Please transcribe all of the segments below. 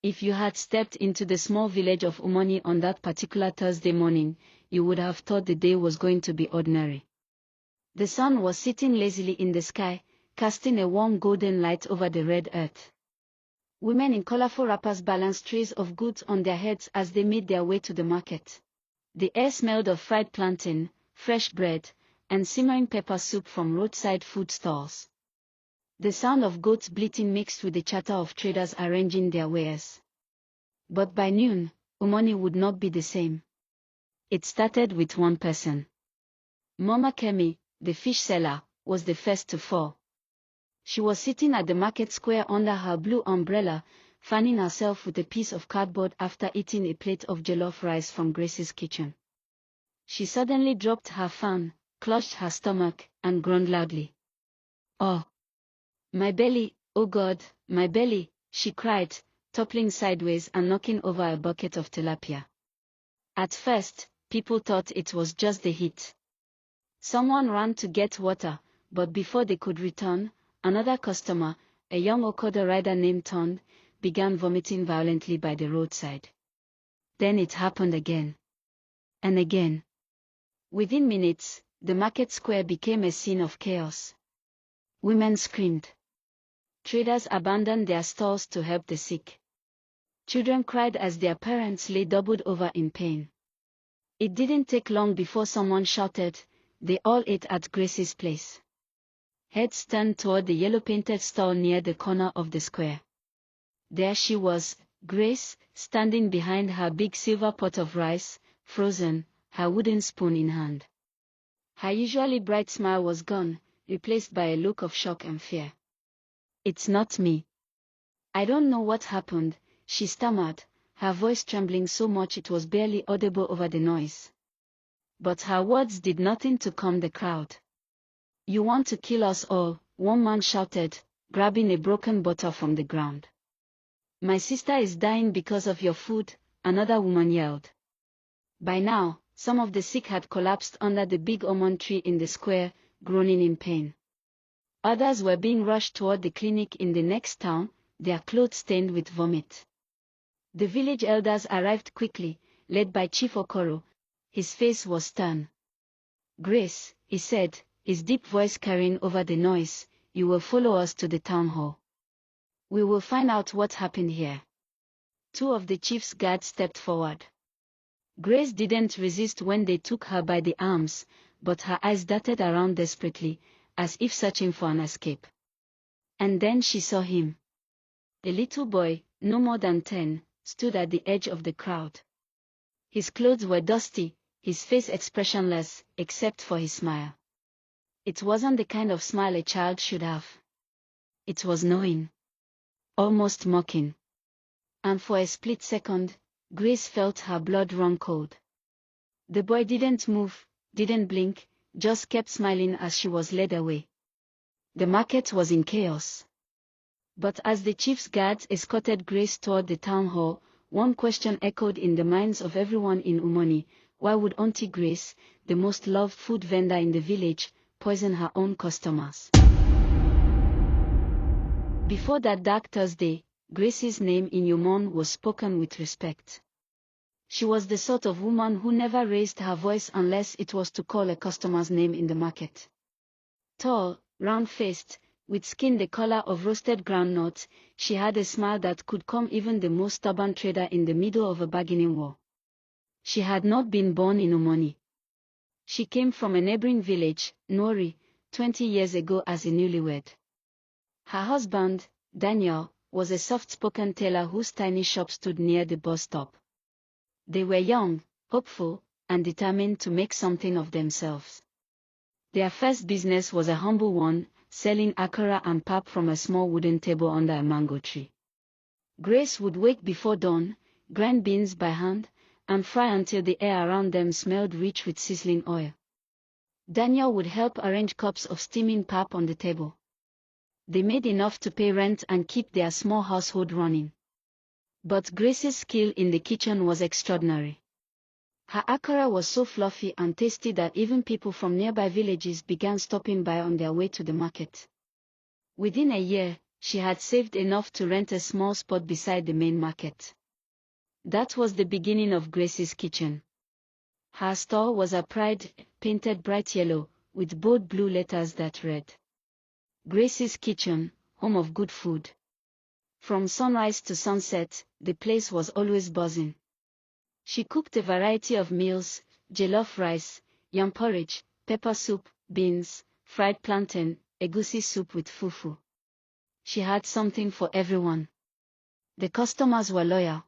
If you had stepped into the small village of Umoni on that particular Thursday morning, you would have thought the day was going to be ordinary. The sun was sitting lazily in the sky, casting a warm golden light over the red earth. Women in colorful wrappers balanced trays of goods on their heads as they made their way to the market. The air smelled of fried plantain, fresh bread, and simmering pepper soup from roadside food stalls. The sound of goats bleating mixed with the chatter of traders arranging their wares. But by noon, Umoni would not be the same. It started with one person. Mama Kemi, the fish seller, was the first to fall. She was sitting at the market square under her blue umbrella, fanning herself with a piece of cardboard after eating a plate of jollof rice from Grace's kitchen. She suddenly dropped her fan, clutched her stomach, and groaned loudly. "Oh! My belly, oh God, my belly," she cried, toppling sideways and knocking over a bucket of tilapia. At first, people thought it was just the heat. Someone ran to get water, but before they could return, another customer, a young Okada rider named Ton, began vomiting violently by the roadside. Then it happened again. And again. Within minutes, the market square became a scene of chaos. Women screamed. Traders abandoned their stalls to help the sick. Children cried as their parents lay doubled over in pain. It didn't take long before someone shouted, "They all ate at Grace's place." Heads turned toward the yellow-painted stall near the corner of the square. There she was, Grace, standing behind her big silver pot of rice, frozen, her wooden spoon in hand. Her usually bright smile was gone, replaced by a look of shock and fear. "It's not me. I don't know what happened," she stammered, her voice trembling so much it was barely audible over the noise. But her words did nothing to calm the crowd. "You want to kill us all," one man shouted, grabbing a broken bottle from the ground. "My sister is dying because of your food," another woman yelled. By now, some of the sick had collapsed under the big almond tree in the square, groaning in pain. Others were being rushed toward the clinic in the next town, their clothes stained with vomit. The village elders arrived quickly, led by Chief Okoro. His face was stern. "Grace," he said, his deep voice carrying over the noise, "you will follow us to the town hall. We will find out what happened here." Two of the chief's guards stepped forward. Grace didn't resist when they took her by the arms, but her eyes darted around desperately, as if searching for an escape. And then she saw him. A little boy, no more than 10, stood at the edge of the crowd. His clothes were dusty, his face expressionless, except for his smile. It wasn't the kind of smile a child should have. It was knowing. Almost mocking. And for a split second, Grace felt her blood run cold. The boy didn't move, didn't blink, just kept smiling as she was led away. The market was in chaos. But as the chief's guards escorted Grace toward the town hall, one question echoed in the minds of everyone in Umoni: why would Auntie Grace, the most loved food vendor in the village, poison her own customers? Before that dark Thursday, Grace's name in Umon was spoken with respect. She was the sort of woman who never raised her voice unless it was to call a customer's name in the market. Tall, round-faced, with skin the color of roasted groundnuts, she had a smile that could calm even the most stubborn trader in the middle of a bargaining war. She had not been born in Umoni. She came from a neighboring village, Nori, 20 years ago as a newlywed. Her husband, Daniel, was a soft-spoken tailor whose tiny shop stood near the bus stop. They were young, hopeful, and determined to make something of themselves. Their first business was a humble one, selling akara and pap from a small wooden table under a mango tree. Grace would wake before dawn, grind beans by hand, and fry until the air around them smelled rich with sizzling oil. Daniel would help arrange cups of steaming pap on the table. They made enough to pay rent and keep their small household running. But Grace's skill in the kitchen was extraordinary. Her akara was so fluffy and tasty that even people from nearby villages began stopping by on their way to the market. Within a year, She had saved enough to rent a small spot beside the main market. That was the beginning of Grace's kitchen. Her store was a pride, painted bright yellow, with bold blue letters that read, Grace's Kitchen, home of good food. From sunrise to sunset, the place was always buzzing. She cooked a variety of meals: jollof rice, yam porridge, pepper soup, beans, fried plantain, egusi soup with fufu. She had something for everyone. The customers were loyal.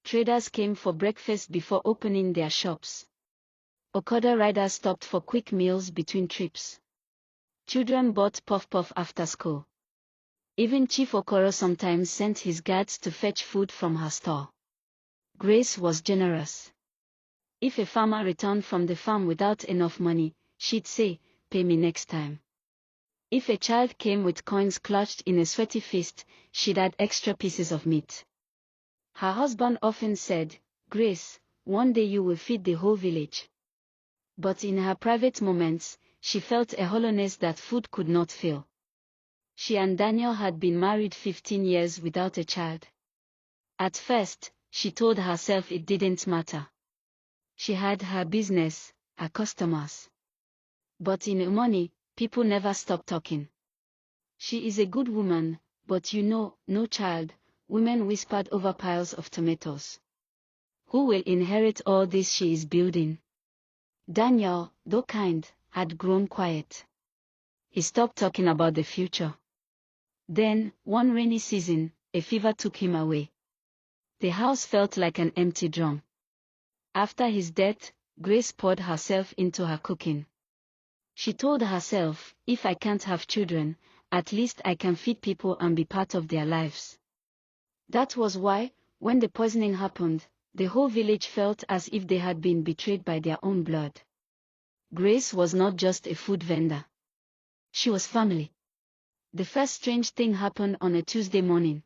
Traders came for breakfast before opening their shops. Okada riders stopped for quick meals between trips. Children bought puff-puff after school. Even Chief Okoro sometimes sent his guards to fetch food from her store. Grace was generous. If a farmer returned from the farm without enough money, she'd say, "Pay me next time." If a child came with coins clutched in a sweaty fist, she'd add extra pieces of meat. Her husband often said, "Grace, one day you will feed the whole village." But in her private moments, she felt a hollowness that food could not fill. She and Daniel had been married 15 years without a child. At first, she told herself it didn't matter. She had her business, her customers. But in Umoni, people never stop talking. "She is a good woman, but no child," women whispered over piles of tomatoes. "Who will inherit all this she is building?" Daniel, though kind, had grown quiet. He stopped talking about the future. Then, one rainy season, a fever took him away. The house felt like an empty drum. After his death, Grace poured herself into her cooking. She told herself, "If I can't have children, at least I can feed people and be part of their lives." That was why, when the poisoning happened, the whole village felt as if they had been betrayed by their own blood. Grace was not just a food vendor. She was family. The first strange thing happened on a Tuesday morning.